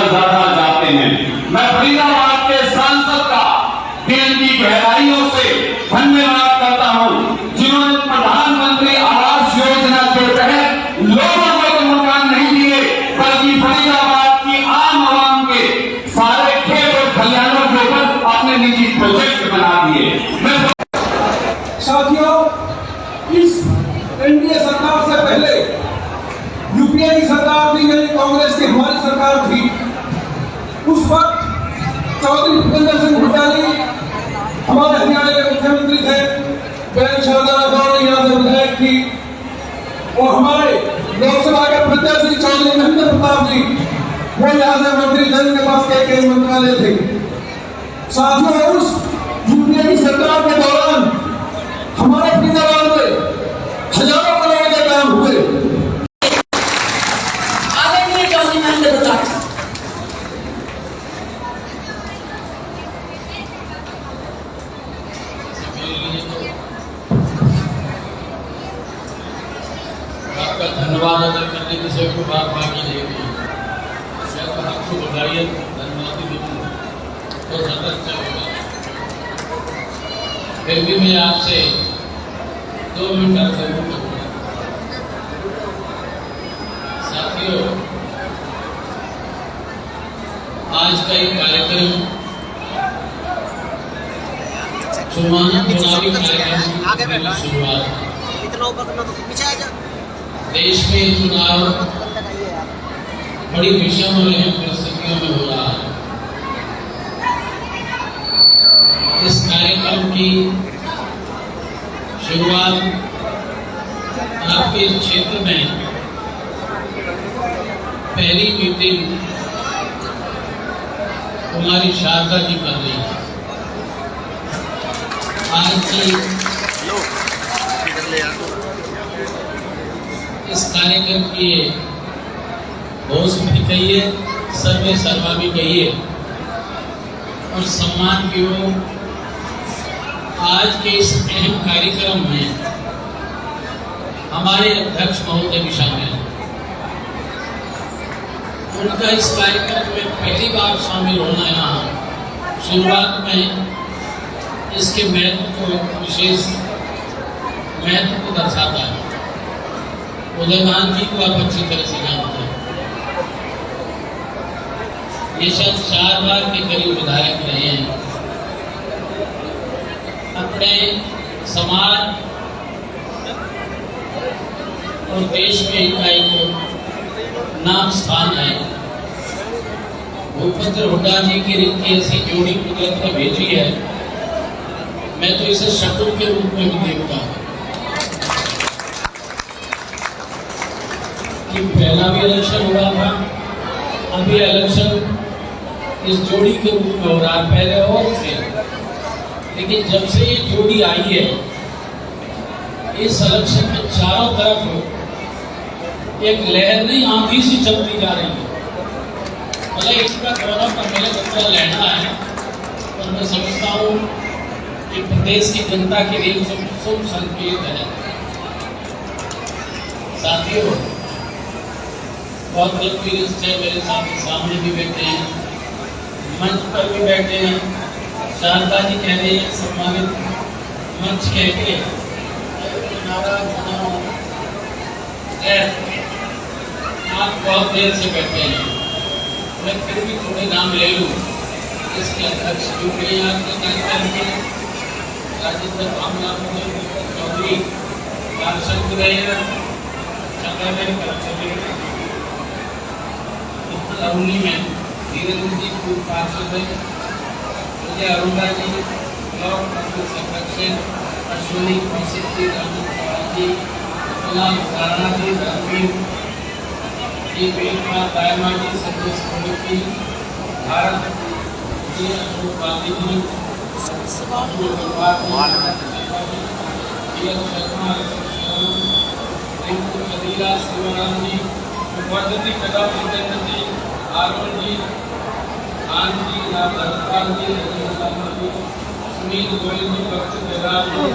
ज्यादा जाते हैं। मैं फरीदाबाद के सांसद का दिल की गहराइयों से धन्यवाद करता हूं, जिन्होंने प्रधानमंत्री आवास योजना के तहत लोगों को तो मकान नहीं दिए, बल्कि फरीदाबाद की आम आवाम के सारे खेत और खलिहानों के ऊपर अपने निजी प्रोजेक्ट बना दिए। साथियों, इस एनडीए सरकार से पहले यूपीए की सरकार थी, यानी कांग्रेस की हमारी सरकार थी। उस वक्त चौधरी भूपेंद्र सिंह हुड्डा जी हमारे हरियाणा के मुख्यमंत्री थे, बहन शारदा राठौर यहाँ से विधायक थी, और हमारे लोकसभा के प्रत्याशी चौधरी महेंद्र प्रताप जी वो यहाँ से मंत्री थे, उनके पास कई मंत्रालय थे। साथियों, उस यूपीए की सरकार के दौरान हमारे फरीदाबाद में हजारों करोड़ के काम हुए। आपका धन्यवाद अदा करने की से कोई बात बाकी नहीं हुई। मैं तो आपको बधाई धन्यवाद भी दूँ तो ज़्यादा अच्छा होगा। फिर भी मैं आपसे 2 मिनट जरूर करूँगा। साथियों, आज का ये कार्यक्रम चुनावी कार्यक्रम की शुरुआत है। देश में चुनाव बड़ी विषम और अहम परिस्थितियों में हो रहा है। इस कार्यक्रम की शुरुआत आपके क्षेत्र में पहली मीटिंग कुमारी शारदा जी कर रही है। आज की इस कार्यक्रम की होस्ट भी कहिए, सर्वे सर्वा भी कहिए, और सम्मान की ओर आज के इस अहम कार्यक्रम में हमारे अध्यक्ष महोदय भी शामिल हैं। उनका इस कार्यक्रम में पहली बार शामिल होना यहाँ शुरुआत में इसके महत्व को, विशेष महत्व को दर्शाता है। उदयमान जी को आप अच्छी तरह से जानते हैं। ये शायद 4 बार के करीब विधायक रहे हैं। अपने समाज और देश में इनका एक नाम स्थान है। भूपेंद्र हुड्डा जी की ऐसी जोड़ी कुदरत ने भेजी है, मैं तो इसे शकुन के रूप में भी देखता हूँ कि पहला भी इलेक्शन हुआ था, अभी इलेक्शन इस जोड़ी के रूप में हो रहा है। पहले और थे, लेकिन जब से ये जोड़ी आई है, इस इलेक्शन में चारों तरफ एक लहर नहीं, आंधी सी चलती जा रही है। मतलब इसका दोनों का मेरे बच्चा लहना है, और मैं समझता हूँ कि प्रदेश की जनता के लिए शुभ संकेत है। साथियों, बहुत एक्सपीरियंस है मेरे सामने भी बैठे हैं, मंच पर भी बैठे हैं। शारदा जी कह रहे हैं सम्मानित मंच कह के आप बहुत देर से बैठे हैं, मैं फिर भी थोड़े नाम ले लूँ। इसके अध्यक्ष जुड़े यहाँ के कार्यक्रम के राजेंद्र भावना चौधरी पार्षद रहे हैं, अरुणी में धीरेन्द्र जी पूर्व पार्षद है, मुझे अरुणा जी ब्लॉक कांग्रेस अध्यक्ष, अश्विनी कौशिक जी, राजू चौहान जी, राणा जी, रणवीर जी, बेलमा दायमा जी, संजय सोनी जी, भारत जी, अशोक गांधी जी, अब्दुल गफ्फार जी, शर्मा, रिंकू कदीरा, शिवराम जी, उपस्थिति कदा जितेंद्र जी, आरोन जी, खान जी, रामधरपाल जी, जी, सुनील गोयल जी, बख्शी जयराम जी,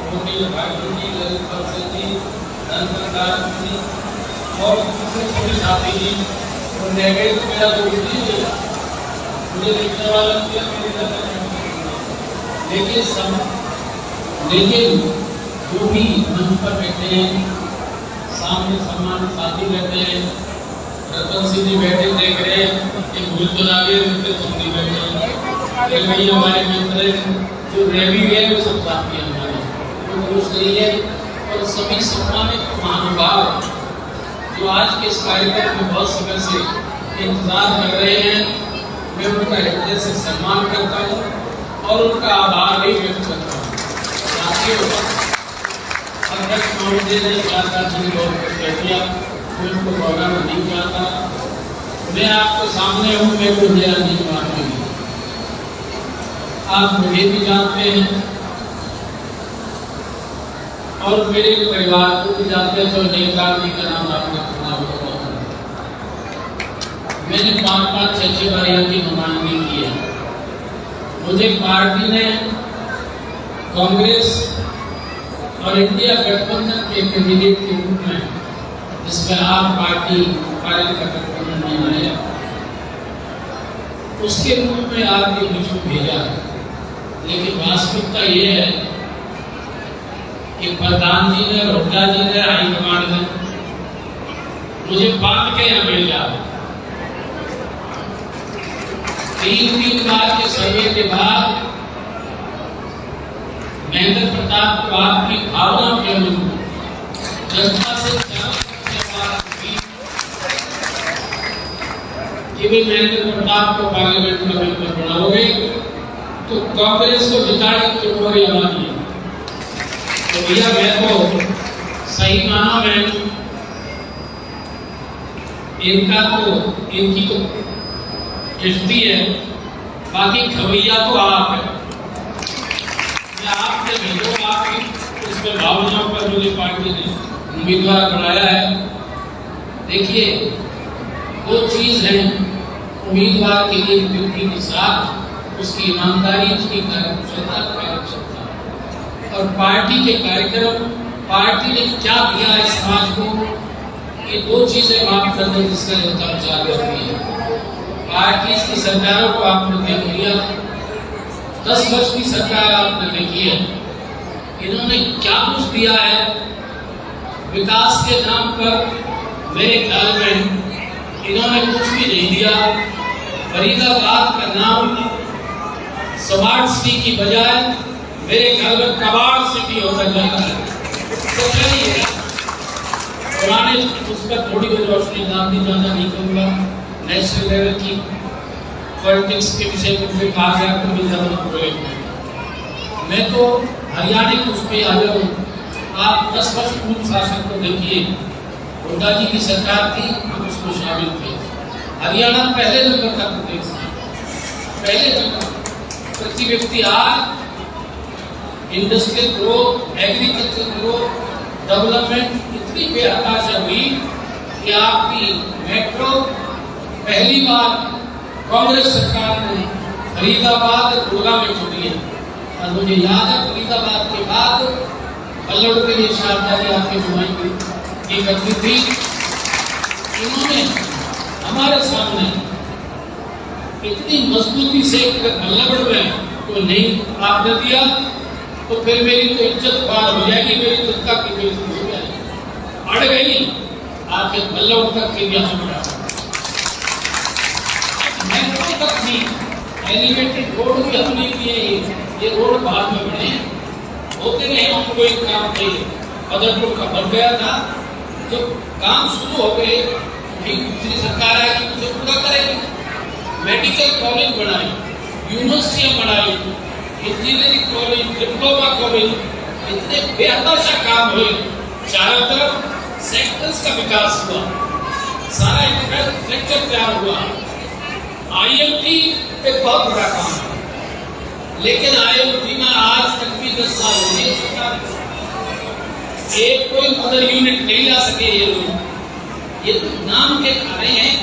मोदी भाई जी, ललित बख्शी जी, धनदास जी, और दूसरे सभी साथी जी और रह गए तो मेरा दोष नहीं है, मुझे लिखने वाला किया मेरी नकल लेकिन जो भी मंच पर बैठे हैं, सामने सम्मान साथी बैठे हैं, रतन सिंह जी बैठे देख रहे हैं, एक भूल तो ना गए सुननी बैठे हैं, एक भाई हमारे मित्र जो रह भी गए वो सब साथी हमारे, वो दोष नहीं है। और सभी सम्मानित महानुभाव जो आज के इस कार्यक्रम में बहुत समय से इंतजार कर रहे हैं, मैं उनका हृदय से सम्मान करता हूँ और उनका आभार भी व्यक्त करता हूँ। साथियों, अध्यक्ष महोदय ने लगातार बहुत कुछ कह दिया, मैं उनको दोहराना नहीं चाहता। मैं आपके सामने हूँ, मैं को दिया नहीं मानूंगी, आप मुझे भी जानते हैं और मेरे परिवार को भी जानते हैं। तो नेकार जी का नाम आपने सुना होगा, मैंने 5-5, 6-6 बार यहाँ की नुमाइंदगी की है। मुझे पार्टी ने कांग्रेस और इंडिया गठबंधन के कैंडिडेट के रूप में, जिसमें आप पार्टी का गठबंधन नहीं आया, उसके रूप में आपके बीच में भेजा। लेकिन वास्तविकता ये है कि प्रधान जी ने, हुड्डा जी ने, हाईकमांड ने मुझे बांध के यहाँ भेजा। 3 बार के सर्वे के बाद महेंद्र प्रताप को आपकी भावना के अनुरूप जनता से कि भी महेंद्र प्रताप को पार्लियामेंट में मेंबर बनाओगे तो कांग्रेस को जिताने की जिम्मेदारी हमारी है। तो भैया मैं तो सही माना मैं इनकी तो किश्ती है, बाकी खवैया तो आप है। मैं आपसे भेजो, आपकी उसमें भावनाओं पर मुझे पार्टी ने उम्मीदवार बनाया है। देखिए, वो चीज है उम्मीदवार के लिए व्यक्ति के साथ उसकी ईमानदारी, उसकी कार्यकुशलता, कार्यक्षमता और पार्टी के कार्यक्रम, पार्टी ने क्या दिया है समाज को, ये 2 चीजें माफ करने जिसका जनता विचार करती है। पार्टी की सरकारों को आपने देख लिया, 10 वर्ष की सरकार आपने देखी है, इन्होंने क्या कुछ दिया है विकास के नाम पर। मेरे ख्याल में इन्होंने कुछ भी नहीं दिया। फरीदाबाद का नाम स्मार्ट सिटी की बजाय मेरे ख्याल में कबाड़ सिटी होता जाता है। सच्चाई है, पुराने उस पर थोड़ी बहुत रोशनी डालनी ज्यादा नहीं करूँगा। नेशनल लेवल की पॉलिटिक्स के विषय में कहा गया तो भी ज्यादा बोलेंगे। मैं तो हरियाणा की उस पर आ जाऊँ। आप 10 वर्ष पूर्व शासन को देखिए, हुड्डा जी की सरकार थी, हम उसमें शामिल थे। हरियाणा पहले नंबर का प्रदेश था, पहले नंबर। प्रति व्यक्ति आज industrial growth, agriculture growth, development इतनी बेहताशा हुई कि आपकी मेट्रो पहली बार कांग्रेस सरकार ने फरीदाबाद और गुड़गांव में छोड़ी है। और मुझे याद है फरीदाबाद के बाद बल्लभ के लिए शारदा जी आपके नुमाइंदगी ये करती थी। इन्होंने हमारे सामने इतनी मजबूती से बल्लभ में तो नहीं आपने दिया, तो फिर मेरी तो इज्जत पार हो जाएगी, मेरी जनता की बेइज्जती हो जाएगी। अड़ गई आपके बल्लभ तक के लिए हमारा मेट्रो तक भी एलिवेटेड रोड भी हमने किए। ये रोड बाद में बने होते नहीं, हम कोई काम नहीं बदरपुर का बन गया था। जब काम शुरू हो गए दूसरी सरकार आएगी उसे पूरा करेगी। मेडिकल कॉलेज बनाए, यूनिवर्सिटियां बनाई, इंजीनियरिंग कॉलेज, डिप्लोमा कॉलेज, इतने बेहताशा काम हुए। चारों तरफ सेक्टर्स का विकास हुआ, सारा इंफ्रास्ट्रक्चर तैयार हुआ। IMT एक बहुत बड़ा काम है, लेकिन IMT में आज तक भी 10 साल हो गए सरकार एक कोई मदर यूनिट नहीं ला सके। ये लोग ये तो नाम के खा रहे हैं,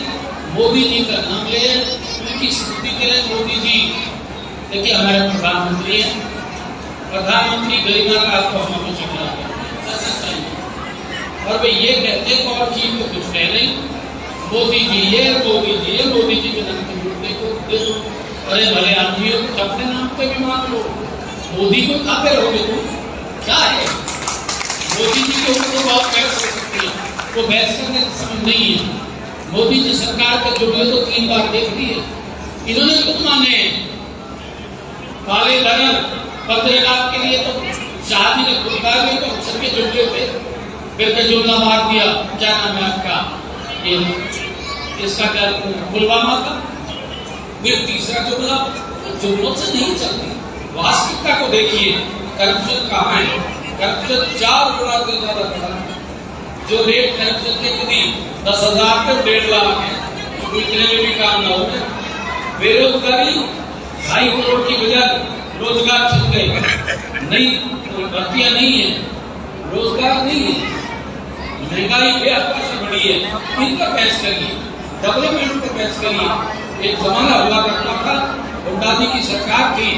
मोदी जी का नाम ले, उनकी स्तुति करें। मोदी जी देखिए हमारे प्रधानमंत्री हैं, प्रधानमंत्री गरिमा का आपको हम हमेशा करना चाहिए। और वे ये कहते हैं और चीज तो कुछ कह नहीं, मोदी जी ये, मोदी जी ये, मोदी जी के नाम पे वोट देखो। अरे भले आदमियों को अपने नाम पे भी मान लो, मोदी को कहाँ पे रहोगे तुम? क्या है मोदी जी के ऊपर तो बहुत बहस हो सकती है, वो बहस करने का समय नहीं है। मोदी जी सरकार का जो है तो 3 बार देख ली है, इन्होंने खुद माने काले धन 15 लाख के लिए तो शाह जी ने खुद कहा नहीं तो सबके जुमले थे, फिर के जुमला मार दिया। क्या नाम है आपका, ये इसका क्या, पुलवामा का। फिर तीसरा जुमला, जुमलों से नहीं चलती, वास्तविकता को देखिए। करप्शन कहाँ है? करप्शन 4 गुना से ज्यादा था। जो रेट करप्शन की थी 10,000 से 1.5 लाख है, तो इतने में भी काम ना हो। बेरोजगारी 2.5 करोड़ की वजह रोजगार छूट गए, नहीं भर्तियां नहीं है, रोजगार नहीं है, महंगाई बेहद से बढ़ी है। इन पर बहस करिए, डेवलपमेंट पर बहस करिए। एक जमाना हुआ करता था, हुड्डा जी की सरकार थी,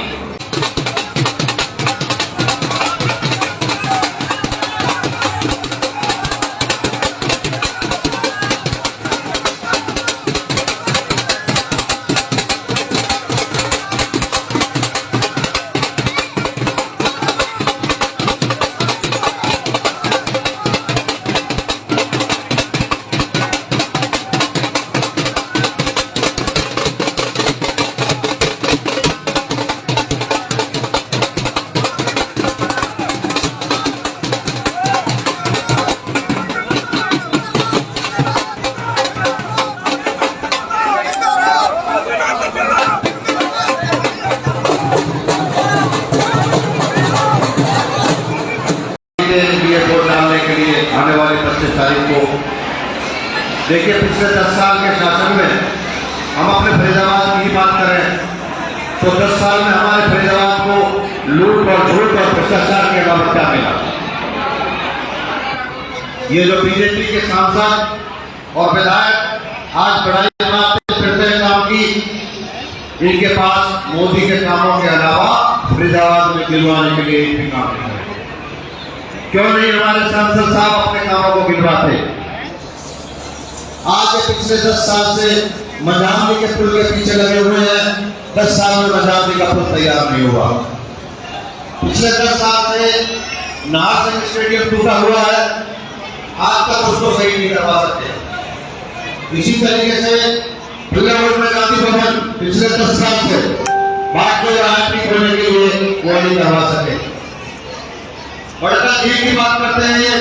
वोट डालने के लिए आने वाली 25 तारीख को। देखिए, पिछले 10 साल के शासन में हम अपने फरीदाबाद की बात करें तो 10 साल में हमारे फरीदाबाद को लूट और झूठ और भ्रष्टाचार के बाबत क्या मिला? ये जो बीजेपी के सांसद और विधायक आज बड़ाई बनाते फिरते हैं काम की, इनके पास मोदी के कामों के अलावा फरीदाबाद में गिरवाने के लिए एक भी काम नहीं है। क्यों नहीं हमारे सांसद साहब अपने कामों को गिरवाते? आज के पिछले 10 साल से मजामती के पुल के पीछे लगे हुए हैं, 10 साल में मजामती का पुल तैयार नहीं हुआ। पिछले 10 साल से नाहर सिंह स्टेडियम टूटा हुआ है, आज तक उसको सही नहीं करवा सकते। इसी तरीके से फिल्म में गांधी भवन पिछले 10 साल से बात जो राजनीतिक होने के लिए वो नहीं करवा सके। बड़का झील की बात करते हैं,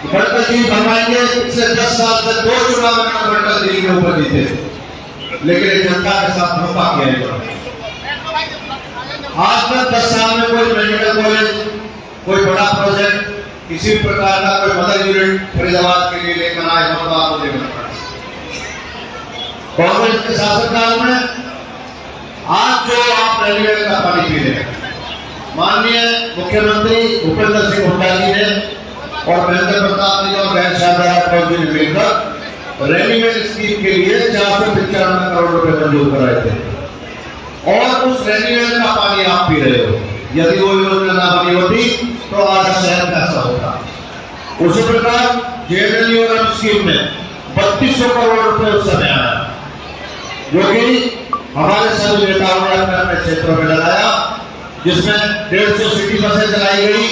बड़का झील बनवाएंगे। पिछले 10 साल से 2 चुनाव में बड़का झील के ऊपर जीते, लेकिन जनता के साथ धोखा किया। आज तक 10 साल में कोई मेडिकल कॉलेज, कोई बड़ा प्रोजेक्ट, किसी प्रकार का कोई मदर यूनिट फरीदाबाद के लिए लेकर आए हो तो आपको देखना पड़ा। कांग्रेस के शासनकाल में आज जो आप रेलवे का पानी पी रहे हैं, माननीय मुख्यमंत्री भूपेंद्र सिंह हुड्डा जी ने और महेंद्र प्रताप जी और बहन शारदा जी ने मिलकर रेलवे स्कीम के लिए 495 करोड़ रुपए मंजूर कराए थे, और उस रेलवे का पानी आप पी रहे हो। यदि वो योजना ना बनी होती तो आज शहर कैसा होता? उसी प्रकार जेएनएलयूआरएम स्कीम में 3200 करोड़ रुपए उस समय आया, जो कि हमारे सभी नेताओं ने अपने क्षेत्रों में लगाया, जिसमें 150 सिटी बसें चलाई गई,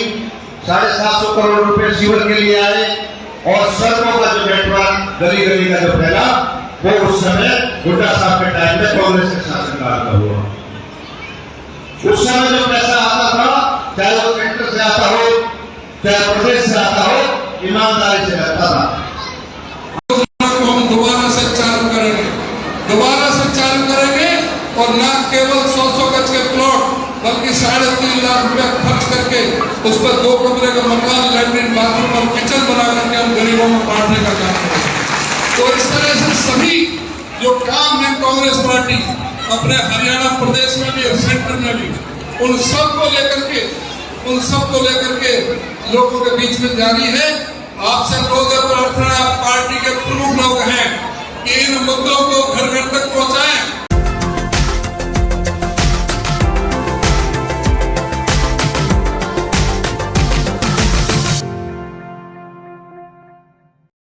750 करोड़ रुपए सीवर के लिए आए, और सड़कों का जो नेटवर्क गली गली का जो फैला वो उस समय हुड्डा साहब के टाइम में कांग्रेस के शासनकाल का हुआ। उस समय जो पैसा आता था, चाहे वो सेंटर से आता हो चाहे प्रदेश से आता हो, ईमानदारी से आता था। हम दोबारा से चालू करेंगे, और न केवल 100 गज के प्लॉट बल्कि 3.5 लाख रुपया खर्च करके उस पर 2 कमरे का मकान, लैट्रिन, बाथरूम और किचन बना करके हम गरीबों में बांटने का काम करें। तो इस तरह से सभी जो काम है कांग्रेस पार्टी अपने हरियाणा प्रदेश में भी और सेंटर में भी, उन सब को लेकर के लोगों के बीच में जारी है। आपसे अनुरोध है, प्रार्थना, पार्टी के प्रमुख लोग हैं